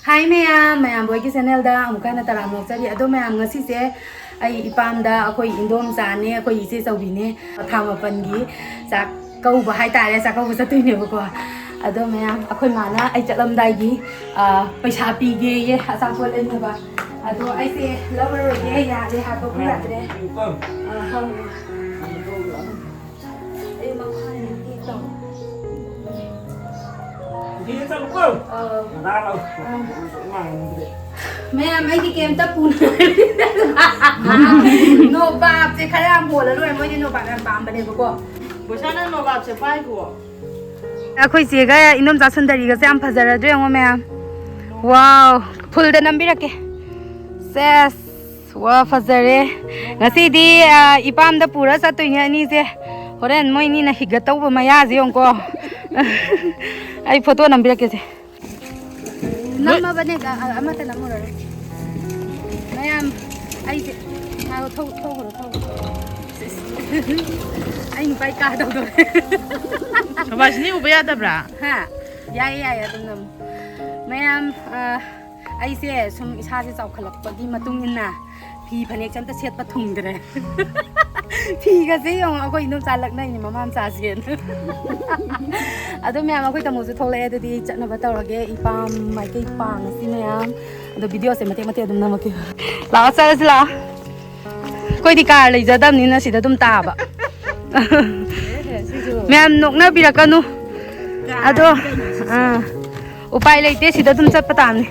Hi myam boy ki channel da amuka na taram nok chari ado myam ngasi se ai ipam da akoi indom cha ne akoi ise chaubi ne thama pan gi chak kau ba hai tare chak kau sa tui ne ba ko ado myam akoi mana ai chalam dai gi paisa pi ge ye asa ko le ne ba ado ai se lover ge ya le ha ko ku ra de ha ai ma kha ni ti to đi sao không? Ra đâu? Mẹ mấy cái kem tấp bùn nộp bạc thì khai làm buồn là rồi mới đi nộp bạc làm bám bên đây cô. Buổi sáng nó nộp bạc sẽ phải của. Khôi chị cái inom giá sân dari cái xem phải ra rồi không mẹ? Wow, full de number cái. Ses, wow phải ra đấy. Ngasi đi ipam da pura sa tu nhá ni se. Horen moi ni na higat tau ba maya gì không cô? Ai photo number cái gì? Nama bane ga ama ta namu rồi. Myam ai mau thâu rồi. Anh phải cả đâu rồi. Chaba sini ubaya da bra. Ha. Ya dum nam. Myam ai se sum isa se chau khalak pagi matung inna. Phi phanek cham ta set pa thung dre. Phi ga se yong akoi nom cha lak nai ni mamam cha sen. Ado myam akoi tamu su thole adu di chatna ba tawrage ipam mai kai pang si myam ado video se mate dum nam ke la sa la koi di car lai jadam ni na sida dum ta ba myam nok na bi ra kanu ado upai lai te sida dum chat pa tam ni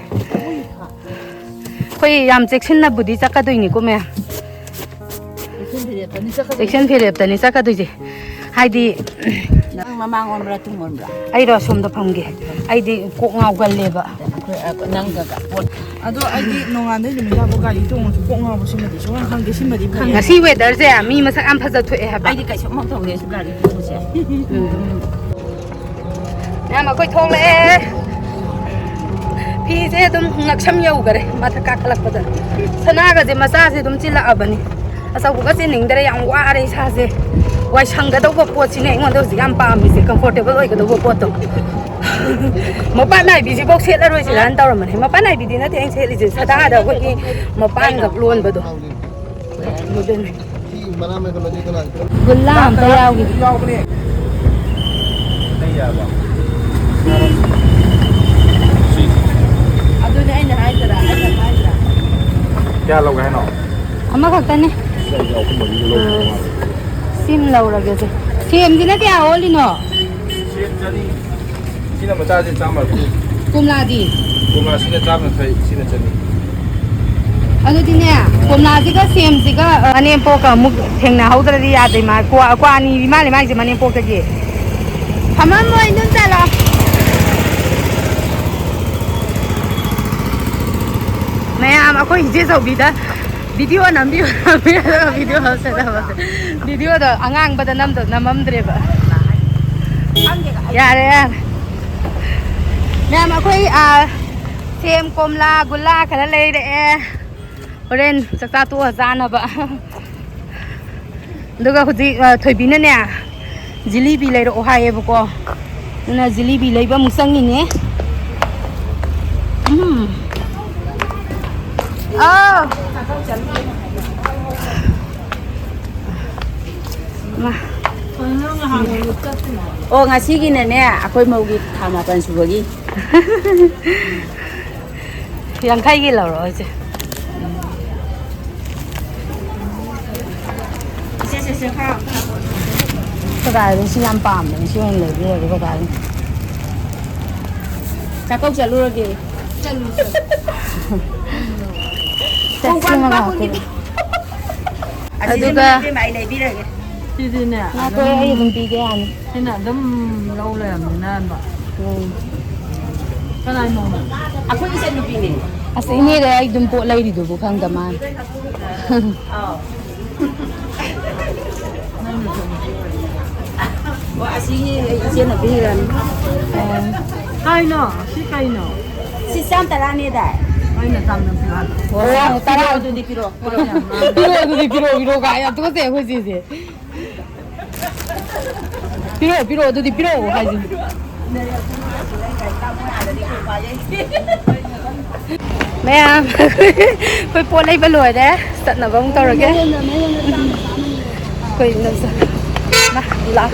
koi yam section na budi chaka doi ni ko myam section philip tani chaka doi je haidi Mamang on bra tung on bra. Ai ro som da phang ge ai di kok ngau gal le ba Nang ga pot. Ado ai di nongan dai ni ya bo ga li tung ko ngau bo sim di so hang ge sim di ba. ngasi weather je mi masak am phaja thue ha ba Ai di kai so mo thong le su ga li tung se. ya ma koi thong le phi je dum ngak sam yau gare ma tha ka khalak pa da sana ga je masa se dum chila abani asa ku ga se ning dare yang wa re sa se wai sang ga do bo po chi ne ngon do jam pa mi se comfortable oi ga do bo po to ma pa nai bi si box set la roi si ran taw ra man ma pa nai bi di na te ang set li je sa da da ko ki ma pa ngap lon ba do mo den mana me ko lagi kana gulam ta yaw gi Yaw ba ni. Đây ya ba. Ado ni ai na hai tara ai na hai tara. kya lâu cái nào ama khak ta ne lâu không bị lâu sim lâu ra ge sim di na te a oli no xin cho đi xin là một cha xin trăm mà kum la di cùng là xin là trăm là thầy xin là chân đi adu di ne kum la di ga sim di ga ane po ka muk theng na hau tra di ya dai ma kwa ni ma le ma ji ma ne po ka ji phamam moi nun ta la myam akoi je sau bi da video nam video sa da ba video da angang ba da nam da namam dre ba ya re myam akoi sem komla gulla khala lei de oren sakta tu jana ba duga huji thoibi na ne jilibi lei ro haye ba ko na jilibi lei ba musang ni ne ma ngasi gi ne akoi mau gi thama pan su gi. yang khai gi lo rồi chứ Se ha. cái này thì xin làm bám mình xin lấy cái cái Cha câu trả luôn kì. không quan trọng cái Aduga mai này biết rồi. Thì nè. nó tôi ấy cũng đi cái ăn Thế là đâm lâu làm nên mà. Cái này mong. Aku đi xem được gì as ini deh ai jemput lagi di tubuh kan teman Wah asli xem được gì rồi. Hai no, si kai no. Si sam tara ni dai. Hai na sam na. oh Tara tu di piro. piro kaya tu saya aku sih piro tu di piro hai Myam, koi pot lai ba loi de. Sat na bang tau rage. Koi no sa. Na, la.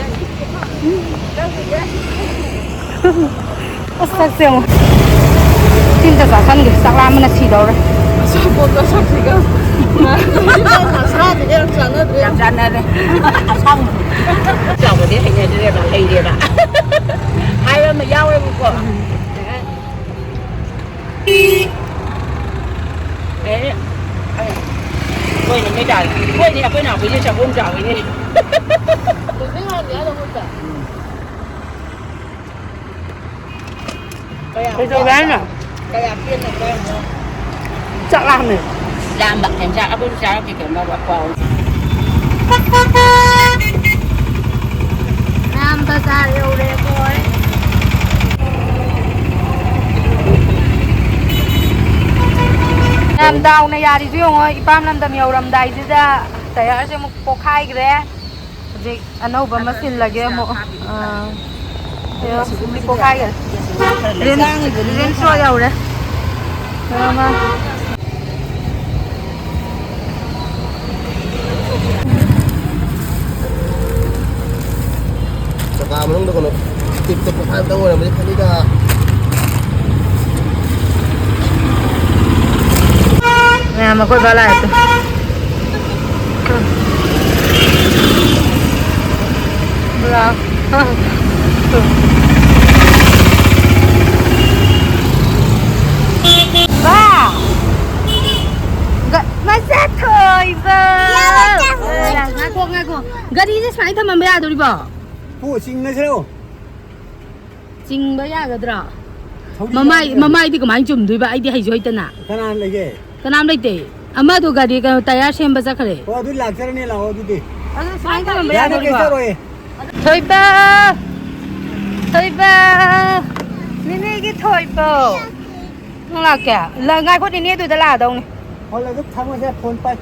Sak seo. Tin ta sa san ge sak la ma na chi dau re. Sa pot da sak chi ga. Sa de ga sa na de. Sa na de. Sang. Sa ba de hai de ba hai de ba. Hai ba ma yao ai ko. Ê, quay này mới trả, quay này là quay nào bây giờ chẳng ôm trả cái này. Tôi biết hơn nữa đâu không trả. Bây giờ bán à? Cái áp tiên là quen rồi. Chắc làm này. Làm bạc thành ra áp bên trái thì kiểu mà bạc vào. Làm ta ra yêu đẹp rồi. Làm đào này à thì riêng ơi, ipam làm tầm nhiều làm đầy chứ ra. Tại ở trên một cô khai cái đấy. Thì anh đâu mà xin là cái một. Thì cô khai cái. Lên xôi dầu đấy. Mà. Saka mo nung doon tip-tip pa tayo na balik kanina. Myam mà coi vào lại từ. Bra. Ba. Mà sẽ thời vợ. Ngay cô. Gadi đi sai thầm mà bây giờ đi bỏ. Phụ sinh ngay sao? Chinh bây giờ cái đó. Mà mai thì có mấy chùm thôi vậy đi hay rồi tên à? Cái nào lấy cái? Cái nam lấy tệ. Amma tu gadi cái tay áo xem bây giờ khởi. Ô, tôi lạc ra này là ô tôi đi. Sai thầm mà bây giờ đi bỏ. Rồi. Thôi ba. Thôi ba. Nene cái thôi ba. Không là kẻ. Là ngay có đi nè tôi đã là đâu này. Hồi là lúc thắng mà sẽ phone bay.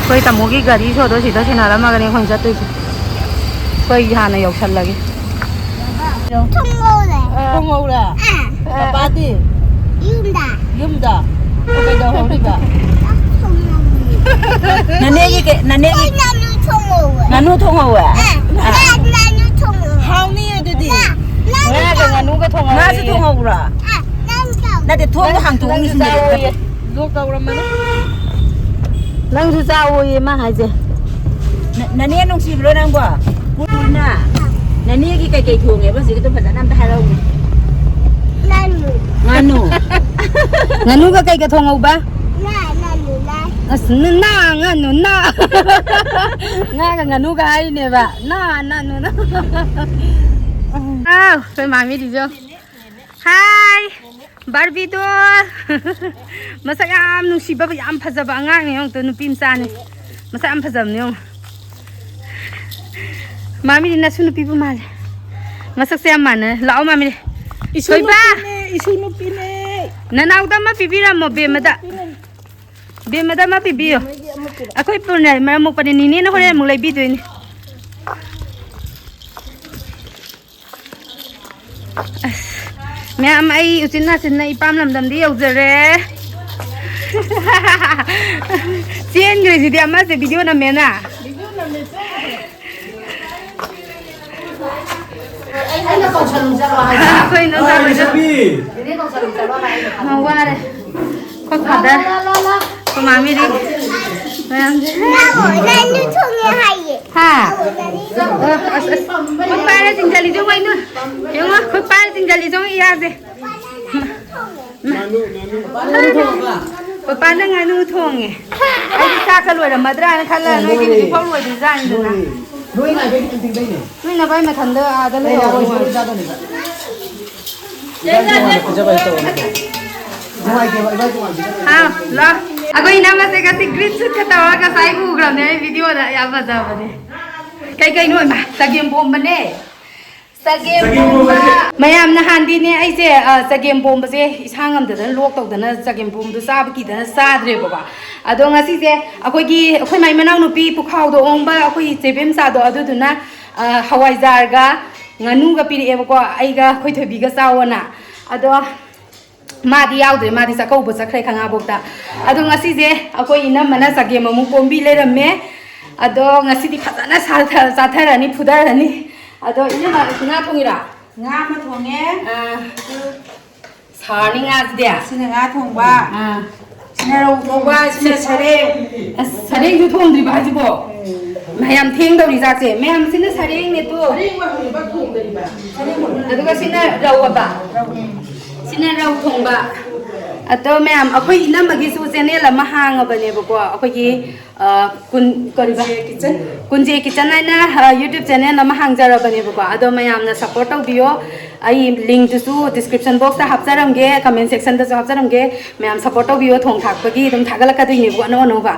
Koi tamo ki gari so do sida sinala magani khon sa tu. Koi hana yok sal lagi. Không ngầu là. Ba đi. Yum da. Cái đâu không đi ba. Nane cái nanu thông ngầu à? Hao ni đi đi. Nga cái nganu cái thong. Nga sẽ thông ngầu rồi. Nãy để thông hàng thông như thế. Luộc đâu ra mà. Nang su sao ôi mà hay gì? Nãy nông xí rồi nang qua. Cút na. Nãy cái thường ấy bác sĩ cái tôi phải làm ta hay đâu. Nganu. Nganu cái thong ngầu ba? Na nganu na. Nga cái nganu cái này ba. Na. À, phải mang đi chưa? Hi. Barbie doll. Masak am nungsi ba am phajab angang ni ong to nupi msa ni. Masak am phajab ni ong. Mami di nasu nupi bu mal. Masak se amana. Lao mami di. Isoi ba. Isu nupi ne. Nanau ta ma pipi ra mo be mada. Be mada ma pipi yo. Akoi pun ma mo pa ni ni no hore mo lai bi tu ni. Myam ai usin na ipam lam dam di au zare. Chen người gì thì amma se video na mena. Anh nó còn sần ra rồi. Koi no sa rồi. Ini còn sần ra rồi. Mau qua đây. Koi phạt đây. Koi mami đi. Myam. Ha. Koi pa ra ting jali jo wai nu. Yung ma koi pa ting jali jo iya je. Koi pa na nganu thong e. Ai đi xa ka loi ra madra na khala noi ki di phong loi di zan du na. Nuôi này cái tình đây này. Nuôi na bai ma thand a da le Rồi rồi. ra đây này. Cái vậy tôi. Ngoài cái vậy tôi làm. Ha, la. Ako inamase kasi green suit ka tawa ka sai ku gram ne video da ya ba za ba ne. Kai noi ma sagem bom ba ne. Sagem bom ba. Myam na handi ne ai se sagem bom ba se isangam da lok tau da na sagem bom du sa ba ki da sa dre ba ba. Ado ngasi se akoi mai manau nu pi pu khau do ong ba akoi chebem sa do adu du na hawaijar ga nganu ga piri eba ko ai ga khoi thoi bi ga sawana ado madi yaudre madi sakau bu sakrai khanga bokta ado ngasi je akoi ina mana sage mamu pombi le ramme ado ngasi di phajana sa tharani phudarani ado ina ma nga thongira nga ma thonge sarni nga de sina nga thongba sina ro thongba sina sareng ju thongdri ba ji bo myam theng dori ja che myam sina sareng ne to sareng wa ba thongdri ba sareng mo ado ga sina raw ba sina raw thongba ato myam akoi inam gi su channel ama hang abane ba ko akoi gi kun koriba kunje kitchen na YouTube channel ama hang jara bane ba ko ado myam na support tau bio ai link ju su description box ta hapcharam ge comment section ta hapcharam ge myam support tau bio thong thak bagi dum thagala ka dui ni bo no no ba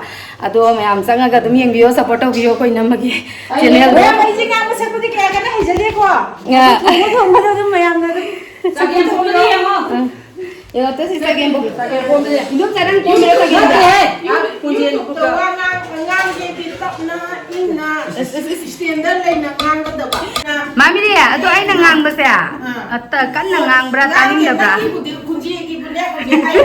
ado myam changa ga dum yeng bio support tau bio koi nam gi channel ba mai ji nga ma sakudi kya kana hijale ko thong ba dum myam na sagi thong ni mo ya to si sagi bo dum charang ko mere sagi da kunje no ko nga ge bi tap na ina standard lai na ngang ka da ba mami dia ado ai na ngang ba sa atta kan na ngang bra taning da bra kunje gi bu le ko ge ai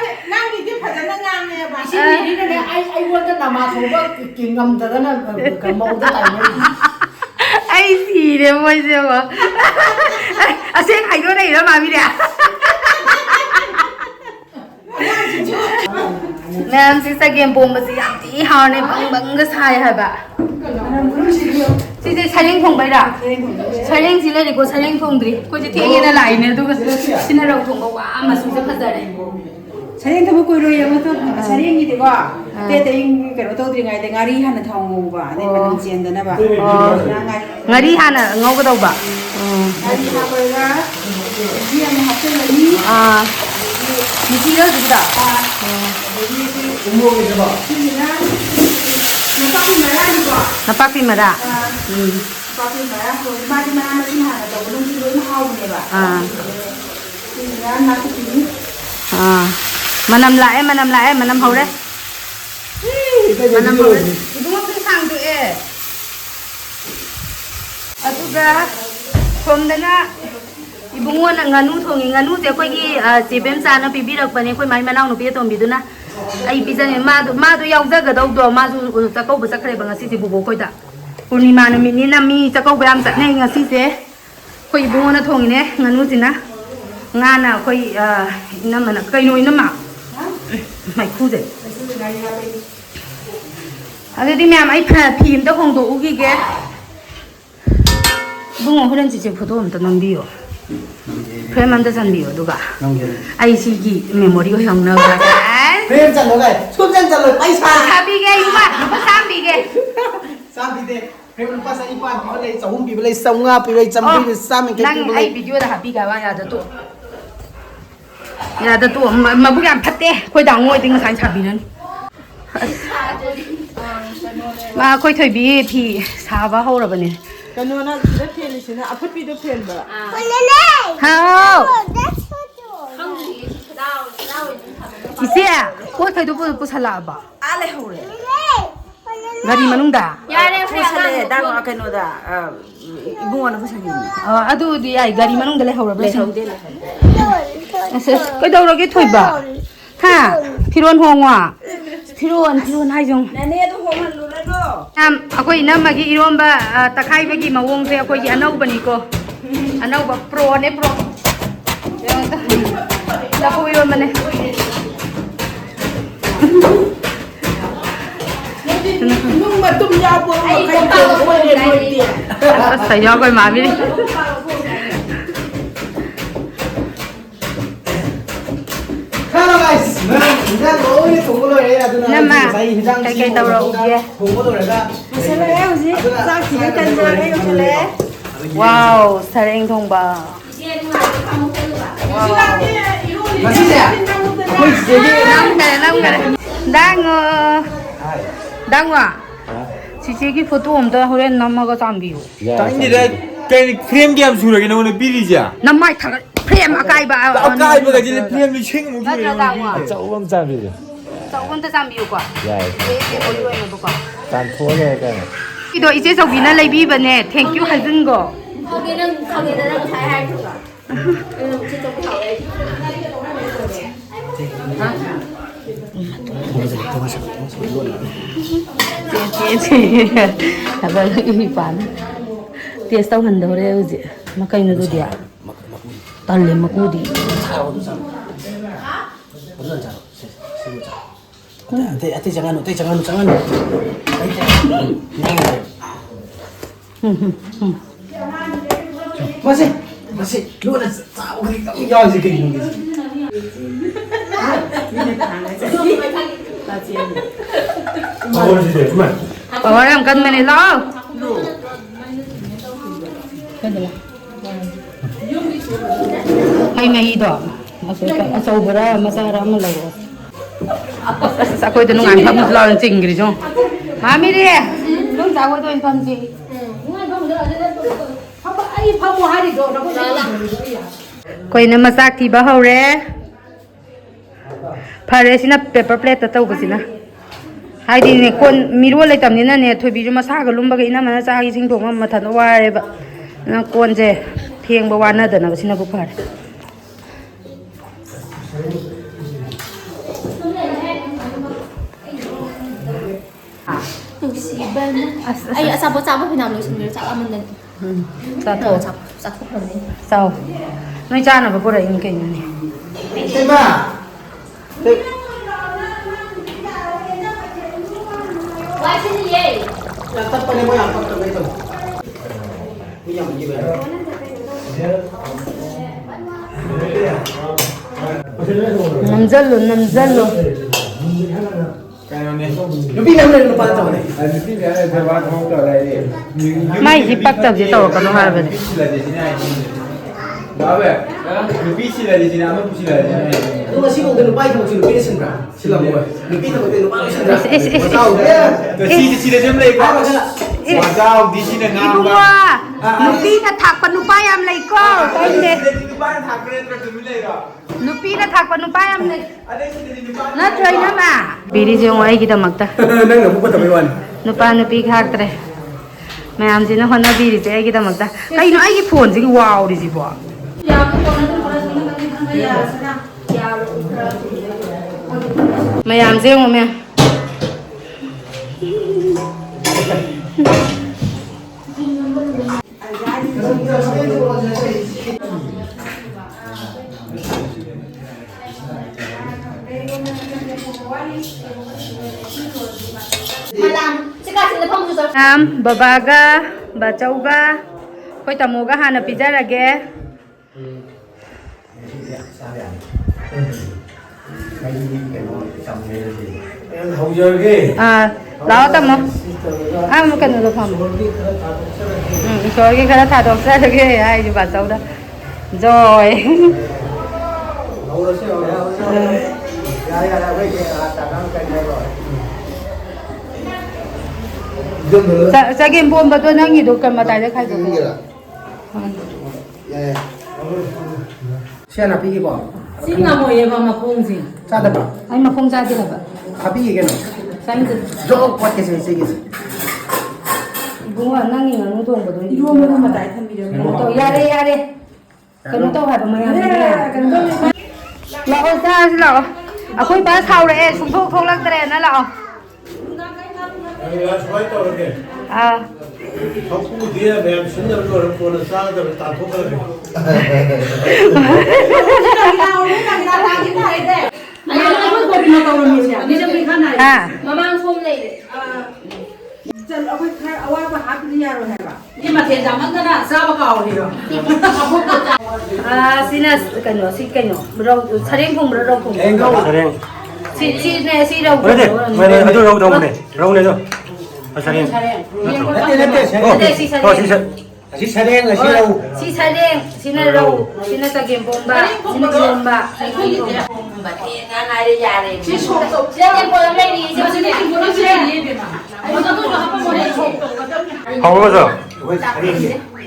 na nang gi ti phajana ngang ne ba Ini ni ai won da nama so ba ki ngam da na ka mau da tai ni. ai si de moi se ba aseng hai do nei da mami dia Ma'am si sa game bomb si yam ti ha ne bang ga sai ha ba si je sareng thong bai da sareng si le ko sareng thong dri ko je the na lai ne du sina rau thong ba wa ma su se phaja re sareng ta ko ro ya ma to sareng ni de ba te ing ke ro to dri ngai de ngari han na thong ba ne ba nang chen da na ba ngari ha na ngau ga dau ba ngari ha ba ga ni am ha chen ni ni ji ro du da Umur ni ba. ni na ni pa pi ma ra ni ba na pa pi ma da pa pi ma ra ko ma ti ma ma ti ha da ko nung ti lo ma hau ne ba ni na na ku ti manam lae manam hau re manam hau re ibu mo pi sang du e atuga somdana ibungo na nganu thongi nganu te koi gi chebem cha na pi bi rak bane koi mai manau no pi tom bi du na ai bi jane ma du yaw ja ga dau do ma du ta kau ba sakre ba ngasi ti bu bo koi da purnima na mi ni na mi ta kau ba am chat nei ngasi se koi ibungo na thongi ne nganu ji na nga na koi ina mana kai no ina ma mai khu de ade di myam ai pha phim ta hong do u gi ge bungo horen ji je photo am ta nam bi yo frame am ta san bi yo du ga ai si gi memory ko hong na ga Frame chalo gai. Sum jan chalo paisa. sa bi ge yu ma pa sam bi ge Sam bi de. Frame pa sa ipa bi lai chahum bi lai saunga bi lai cham bi sam ke nang bi ai lai. video da ha bi ga wa ya da tu ma bu gam phat te khoi dang ngoi ting sai cha bi nan ma khoi thoi bi phi sa ba ho ra ba ne kanu na da phel si na aphat pi do phel ba hao chị xe cô thấy tôi bữa sao lạ bà a le ho le gari manung da ko sa le da ma kanu da ibu wa na ko sa ni adu di ai gari manung da le hawra le ba ho de le cái đâu rồi cái thôi bà ha phiron hong wa phiron hai jong na ne do ho man lu le do am akoi na magi iron ba takai ba gi mawong se akoi gi anau bani ko anau ba pro ne pro la ko iron mane nung ma tum ya bo ma kai ko ko le no ti sai yo koi ma mi Hello guys. Hijang lo ni thong lo re aduna. Nama. Sai hijang. Kai tau ro u ge. Thong lo re ga. sa le ho ji sa ki kan ja le yo le wow sareng thong ba Masih ya? Koi jadi. năm cái đang à chị cái photo om ta horen namma ga chambi Tanya dah kain frame game suruh kita mana pilih je. namai thak frame akai ba Akai bagai jadi frame ni ceng mungkin. Cháu uống ra đi. cháu con ta chambi qua Dạ, cái ôi ôi nó qua tàn thua rồi cái này. 이도 이제 저기나 레이비버네. Thank you 하진 거. 거기는 잘 할거야. 진짜 잘해. chị là cái bán tiền sau hẳn đầu đây gì mà cây nó rồi đi à toàn lên mà cô đi Ate jangan jangan. Masih. Lu ada tahu kamu jauh sih kayak gini. bảo em cần mày này lo hay mày đó asal berapa masa ramai lalu sao coi tôi nó ăn thấm lo chỉnh cái gì mami đi không sao coi tôi ăn thấm gì coi nó masak thì bao hậu re phải xin paper plate tao cái gì na hai đi này con mì ruột lấy tầm này nè thôi bị cho masak cái lùm bao cái na mà nó sao cái sinh thùng mà thật nó qua đấy vậy nó con gì thiêng bao quan nó đợt nào xin nó bốc phải Ay, sabot-sabot pinamlusin mo sa amin din. Sa to. Sa tukon din. Sao? Nói cha nó phải có đấy những cái này. Thế mà. Why sini ye? Yang tepat ni yang tepat itu. Punya macam ni. Nằm dân luôn. Lebih nama lebih lupa tahu ni. Mai gì bắt tập gì tàu cả nó hai bên. Lu masih mau lupa itu masih lupa sih kan? Silamu. Lebih nama lupa sih. Tahu dia. Sila jam lagi kan? Wajah di sini ngam. Ibu nupi na thak pa nupa yam lay ko. Tayo de. Nupi na thak pa nupa yam lay. Na try na ma. Biri siya ng eigi magta. Nang nabuka tayo wan. Nupi khak tre. Myam sino hotnabibase siya eigi magta. Kayo no eigi phone sige wow di si po. Myam siya mo myam. Babaga, bachauga, koi tamoga hana pizza lagi. Lao tamo. Mungkin itu kamu. Soalnya kalau tak dokter lagi, ay juga bachau dah. Joy. Sa game bomba tu nang hidup kan mata dia kai tu. Siapa nak pergi kau? Sina mo ye mama kongsi. Sada ba? Ay makong sa dia ba? Pergi ke no? Sain tu. Jauh kuat ke sini sini. Bunga nang ingat nu tong betul. Ibu mo mama dai tham video. To yare. Kan tu hai pemain. Lao sa lao. Aku iba thau le sung thok lak tre na lao. Aku dia memang senyap tu orang pun sangat bertampuk lagi. Mama không lấy. Chân ông khai awal ba hap ni yaro hai ba. Ni ma the zaman kana sa ba ka ho ro. Sinas kano si kano. Rau sareng khong rau khong. Sareng. Si ne si rau. Mana ada rau mana? Rau ni tu. Sareng. Si sareng si lau. Si sareng, sina rau, sina saging bomba, sina bomba. Hao apa tu?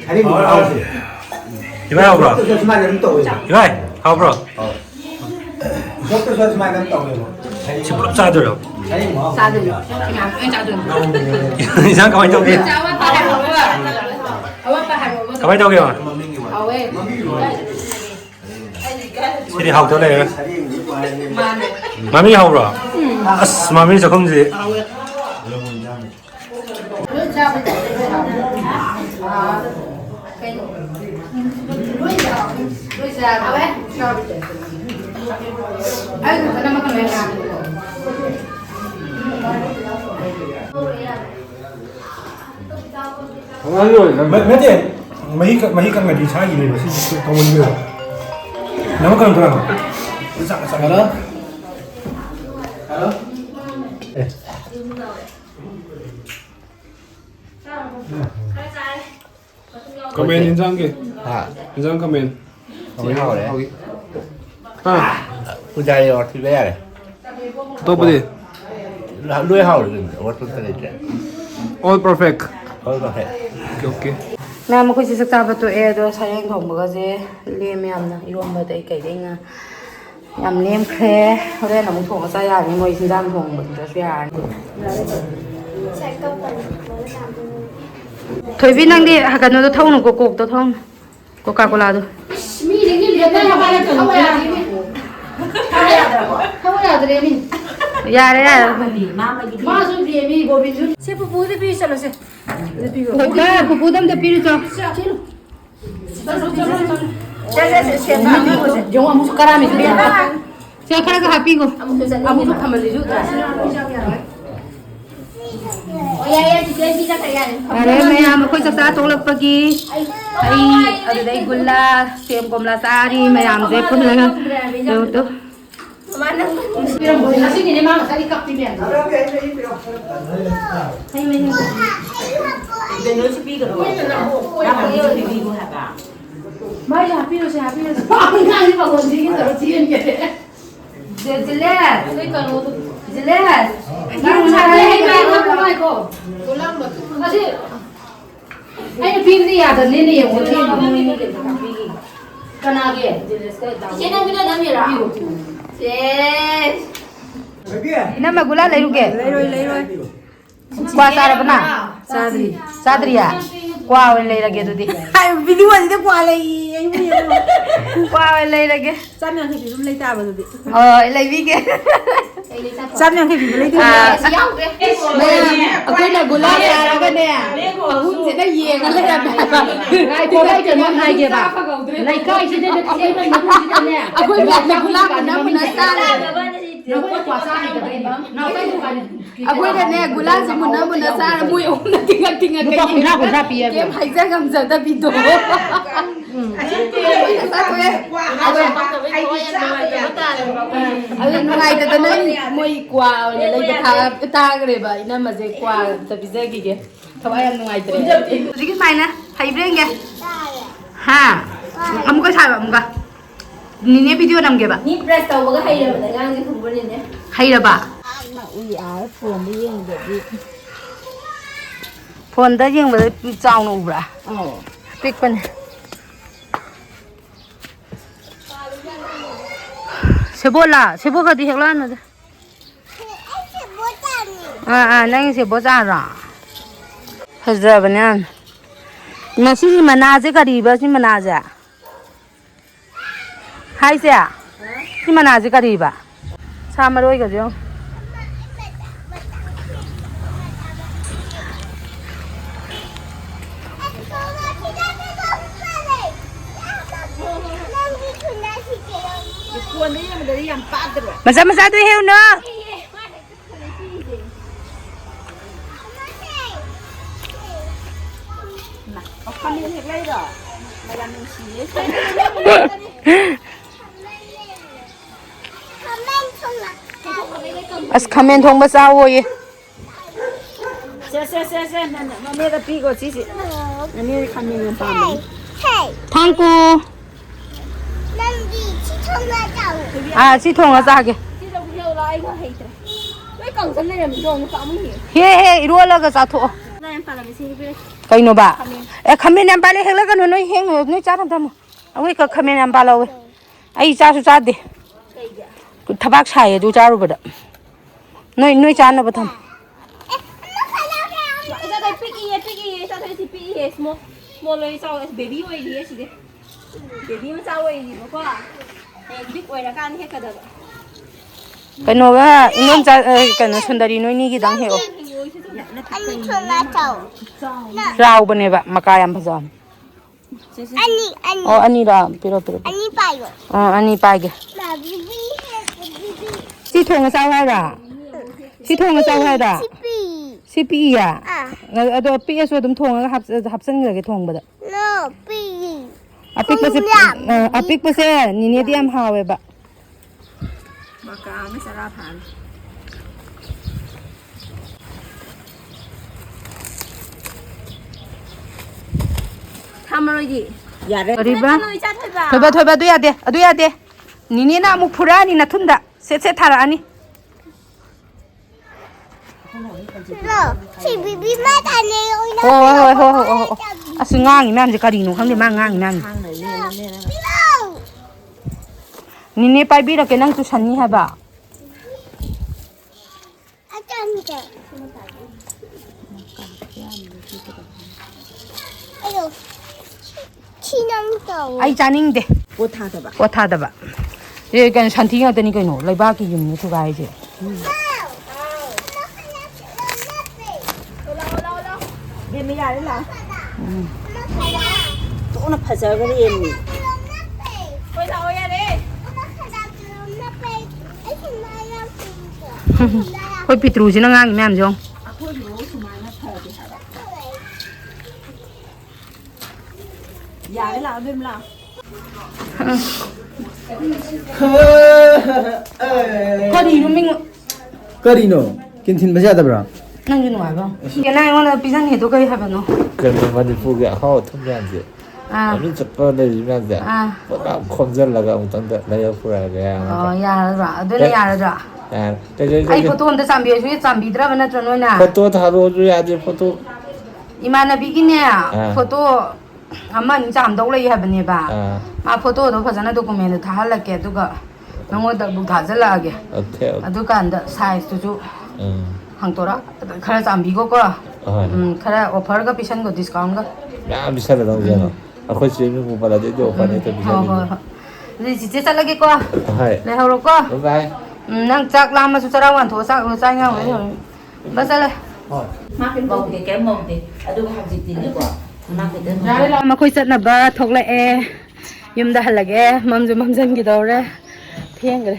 Hari ni mau. Gimana bro? Doktor semua nak tahu. Gimana? Hao bro? Doktor semua nak tahu. Sebelum saya tu. 싸들려. 그냥 짜든. 이상 가만히 저기. 가만히 저기요. 시리 하고 저래. 마미 하고라. 아스 마미 저 검지. Mấy tiền mấy căn này thì sai gì mà xin không bao nhiêu nó cần thằng sẵn sẵn đó comment 인상 게. 인상 comment. Không hao đấy. 아, Pujai or thì bé này. 또 뭐지? Là đuôi hao được what tôi thấy đấy. All perfect. Có thể. 오케이. 나 먹고 시작 잡아도 애도 사령 동무가지 레미암나 이런 거다 이까이nga 얌 냄크레 그래 너무 통어 싸야 아니 뭐 신장 통도 쉬야 토이비 낭디 하가노도 타오는 거 꼭도 타오는 코카콜라도 야래 셰프 보드 비셔러세. 고가 그 부담도 필요죠 영화 무슨 까라미 그래. 자 카라가 하피고 아무도 하면 되죠. 야야 진짜 진짜 그래. अरे मैं यहाँ कोई सब साथ ओलक पकी आई अरे गुल्ला same कोमला सारी मैं यहाँ से फुल लगा तो 이런 거 사진이네 막 사진 깎이면. 맞아 하피로세 하피로세. 아니 봐 건지긴 더 지은 게. जिले जिले 나는 잘해 봐 말고. 사실 아니 비리야 더 내내 못해. 까나게. 이제는 그냥 남이라. इना मैं गुला ले रुके क्वा सारा बना सादरिया क्वा वे ले लगे तो दी वीडियो वाली तो क्वा ले यही भी क्वा वे ले लगे चामियां के वीडियो ले ताबा तो दी ले भी के चामियां के वीडियो ले दी मैं ना गुला सारा बने हुन से ना ये ना ले मैं को ले के मन हाई के बा नहीं kai से दे अकोई में मत ने अकोई में गुला ना बना सारा अकोई ने गुला से मुन्ना मुन्ना सारा मुई उन तिंगा तिंगा के ना को रापी है के भाई जा हम ज्यादा भी दो अरे नुंगाई तो नहीं मुई क्वा ने ले था करे बा इना मजे क्वा तभी जगी के थवा याम नुंगाई तरे जिकी माइना हाइब्रेंगे हां अमुका साबा अमुका निने वीडियो नमगे बा 니 프레스 타고가 하이려면 내가 이제 그거는데. 하이라 봐 폰다 ꯌꯦꯡꯕꯗ ꯆꯥꯎꯅ ꯎꯕ꯭ꯔꯥ ꯄꯤꯛꯄꯅꯦ 세보라 세보가도 ሄግላ는데 ꯅꯪ 세보 자라ꯐꯖꯕꯅꯦ ꯉꯁꯤꯒꯤ ꯃꯅꯥꯁꯦ ꯀꯔꯤꯕ ꯁꯤ ꯃꯅꯥꯁꯦ 하이세 이 만화지 가리바 사마로 이거죠 Masa-masa tu heu no As kamen thong ba sa wo ye 쎄 내가 비고 지지. 내가 가면 밤에. thang ku Nanti chichong na jauh. chi thong sa ge 지도 그냥 라이 거 해이더라. 왜 강선내면 좀 까무니. he he iro la ga sa tho 나연 바람에 세비래. kai no ba e kamen am ba le hek la ga no no heng no cha tham tham awi ka kamen am ba la we ai cha su cha de thabak sai du cha ru ba da Noi chán nào thầm. Ra đây picky, ra đây thì picky, small lấy sau baby way đi chị đấy. Baby nó sao way gì mà qua. Big way là can hết cả được. Cái nó á, inom cha cái nó sundari noi ni ki dang heo. Anh thường là chậu. Rau bane ba makai am phazam. Anh. Oh ani ra piro. Anh bay rồi. Ani pai ge. Là baby. Si thong sao hai ra. Si thong sao hai ra. Si pi ya. Ado pi so dum thong hap san ge thong ba da. No, pi. Apik pa se ni ne diam hawe ba. Maka mới sẽ ra phản. Tham rồi gì? Dạ đấy. Ari ba. Thôi ba adu ya de. Ni ne na mu phura ni na thunda. Se thara ani. Lo, chị baby má ta này ôi Ho. Asu ngang imam je kari no khang de ma ngang imam. Ni ne pai bi ra ke nang tu san ni ha ba. Ayo. Chi nang tàu. Ai chaning de. Ko tha da ba. Ye kan shanti nga tani kai no lai ba ki yum ni thu gai je. Em bây giờ đấy là. Chỗ nó phải giờ cái gì nhỉ? Quay đầu ra đi. Hoi pitru ji na ngang imam jong. Dạ đấy là bên là. Ko di nu ming Karino, kintin baca ada berapa? nang ju nuai ba. Ke na ngona pisan he to kai ha ba no. Cần mà đi phụ cái họ thông nhận gì. Mình chụp đây như thế nào? Bọn không dân là cái ông tăng tận đây phụ ra cái. Ya ra, adu ne ya ra. Ai photo on da sambi ju sambi dra bana tro noi na. Photo tharo ju ya di photo. Imana bi ki ne photo amma ni jam dau lai ha ba ne ba. Ma photo do phajana document tha hal ke du ga nangod da bu tha jala ge. Okay. Adu kan da size tu ju hangtora khara sambi ko khara offer ga pisan go discount ga. Ya bisa là đâu vậy nó. Aku sih ni mau pada dia offer ni tu bisa. Ni ci ta lagi ko. Hai. Le horo ko. Bye bye. Nang chak lam ma su chara wan tho sak lo sai nga we. Ba sa le. Má cái mông thì cái mông thì ở đâu học gì thì nữa quả. Má cái tên. Ma khoi sat na ba thok la e. Yum da halage mam jan gi dore. Thieng gre.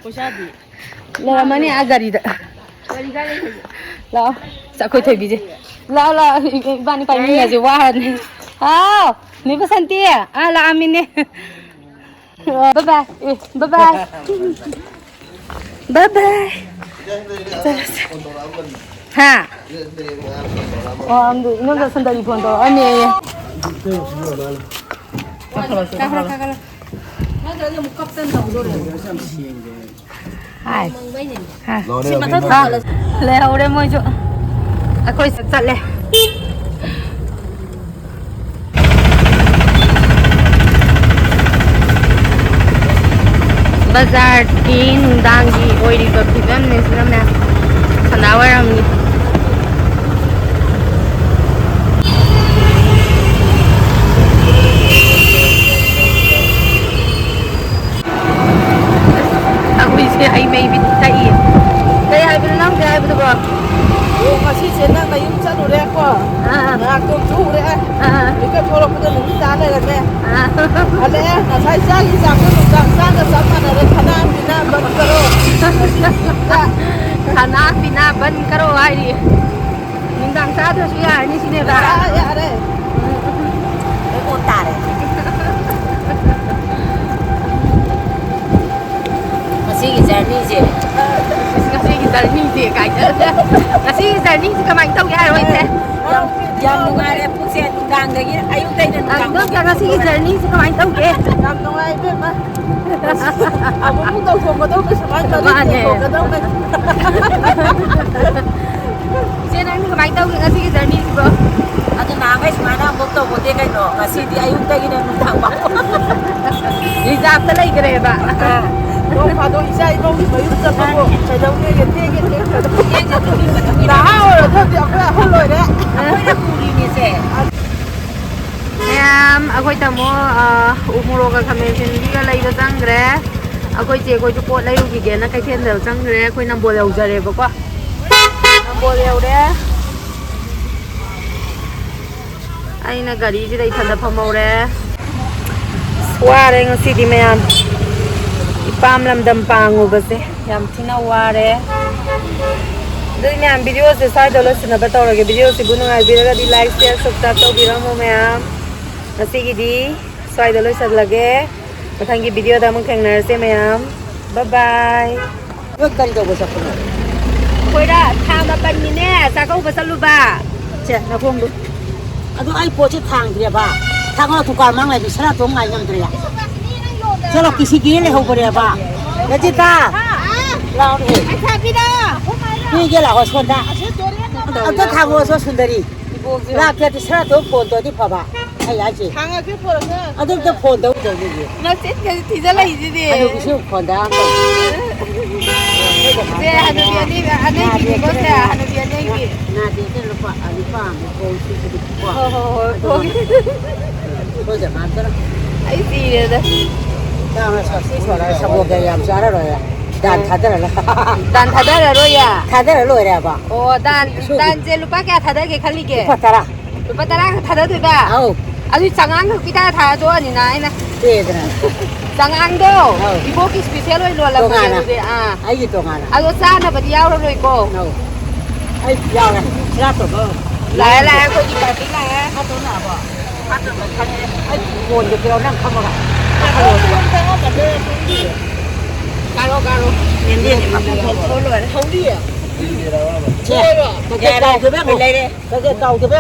Cô sao đi? La mani a gari da. La sa khoi thoi bi je. La ba ni pai ni ya je wa ni. Hao, ni ba san ti a la amin ne. Bye bye. Bye bye. Ha. Am du nang da san da ri phone to a me. Hai. Ha. Le hau de moi chu. A khoi sat le. Bazar ki nungdangi oiri ba phibam ne sramna sanawaram ni Aku se ai mai bit tai kai hai bin nang kai bu ba Masih senang kayu cakap udah kok. Aku tu udah. Ikat kalau kita nunggu tanah lagi. Ada ya, saya lagi sampai nunggu sana sama ada kana bina ban karo. Kana bina ban karo ai nungdang sa tu sia ni sini ba. Ya ada. Kota deh. Masih jadi je. Kasi gitarni si kai kasi gitarni si kamay tau ya rồi thế Jam nungai le pun saya nunggang lagi. Ayo teh nunggang. Ang ka kasi gitarni si kamay tau ke Jam nungai tu mah. Aku pun tahu kau tahu kesemua tadi kau tahu kan. Siya nang ni kamay tau ke kasi gitarni si bro Ato na guys, mana bok tahu bote kay no. Kasi di ayo teh gini nunggang ba. Rizap talay gre ba Kung pa doon isa ibang iba yung sa pako. Sa daw niya yung tigit. akhoi tamo umuro ka khamen sin bi ga lai ba jang gre akhoi che khoi chu pot lai ru gi ge na kai then da jang gre akhoi nam bol yau jare ba ko nam bol yau re aina gari ji dai thanda phamore ware ngasi di myam ipam lam dam pangu ba se yam thina ware doi myam video se sai dolo sina ba tawra ge video se bunu ngai bira di like share subscribe to bira mo myam ngasi gi di sai dolo sat lage mathangi video da mong khengnar se myam bye bye 왜 까리 더 보자 그러면 koira thang da pan ni ne sa ko ba salu ba 제 나봉도 아도 아이 보지 탕 그래 봐 탕어 두깔 망래 비 사라 돈 많이 냠들이야 저러 기시기를 해 버려 봐 내지다 라우리 ai tha bi da 이게 라고 손다 어떤 타고서 순들이 라켓이 사라 돈 본도 디 봐봐 해야지 당아 그 버릇은 아들도 본도 저기 na set ke ti da lai ji de 아주 무슨 본다 je hanu bi ni anai bi ko se hanu bi anai bi 나한테 텔레폰 아니 봐 보고 싶지 봐 ho ho 보자 만들어 ai si de da 다음에 사시서라 사고게 얌자라로야 단 타더라 dan tha da ro ya 타더라 로래 봐 o dan je lupa kya tha da ke khali ke 파타라 lupa tara tha da tu ba 아우 adu changang ki ta tha jo ni na ina 데드라 changang do ibo ki special oi lo la ko de 아이기 동안 adu sa na ba diaw ro roi ko 아우 아이 야라 지나도 뭐 lai lai ko ji ka ti lai 하도 나봐 하도 뭐 타네 아이 뭔데 그러 난 카메라 caro caro 년디에 막 thôi rồi không đi à 제 그게 또 그배 그게 또 그배